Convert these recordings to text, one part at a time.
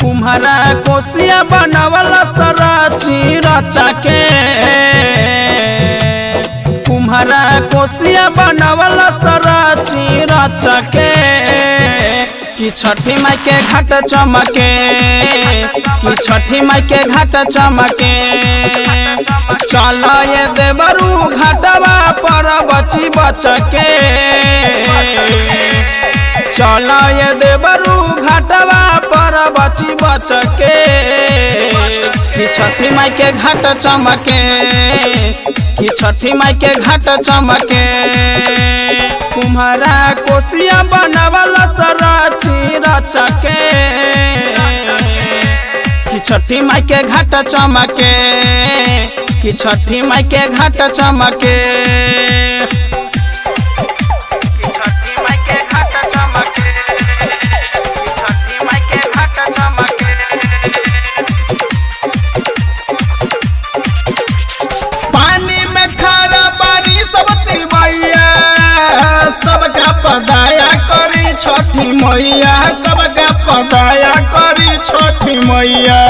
कुम्हारा कोसिया बनावला सराची रचा के कुम्हारा कोसिया बनावला सराची रचा के कि छठी माई के घाट चमके कि छठी माई के घाट चमके चल ये देवरू घाटवा पर बची बचके चल ये देवरू घाटवा पर बची बचके कि छठी माई के घाट चमके कि छठी माई के घाट चमके कुम्हारा कोसिया बनावला सराची रचके कि छठी माई के घाट चमके कि छठी माई के घाट चमके पानी में खारा पानी सबती मैया सबका पदाया करी छठी मैया सबका पदाया करी छठी मैया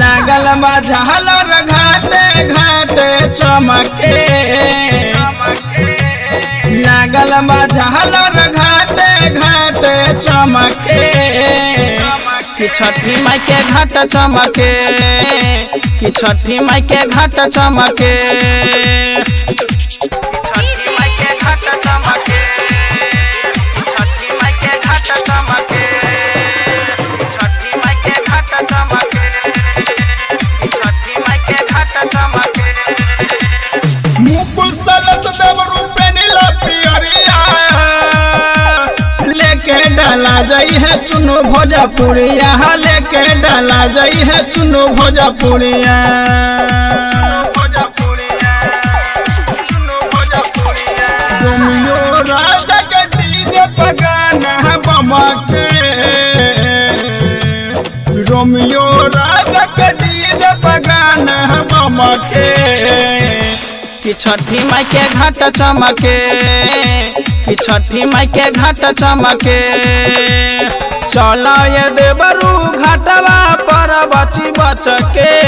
लागल बा झालर घाटे घाटे चमके लागल बा झालर घाटे घाटे चमके कि छठी माई के घाट चमके कि छठी माई के घाट चमके छठी माई के घाट चमके छठी माई के घाट चमके छठी माई के घाट चमके छठी माई के घाट चमके मुकुल सरस देवरू पे नीला पियरिया लेके डाला जाई है चुनु भोजपुरिया लेके डाला जाई है चुनु भोजपुरिया रोमियो राजा के डीजे पगाना बमके रोमियो राजा के डीजे पगाना बमके कि छठी माई के घाट चमके कि छठी माई के घाट चमके चल ये देवरू घाटवा पर बची बचके।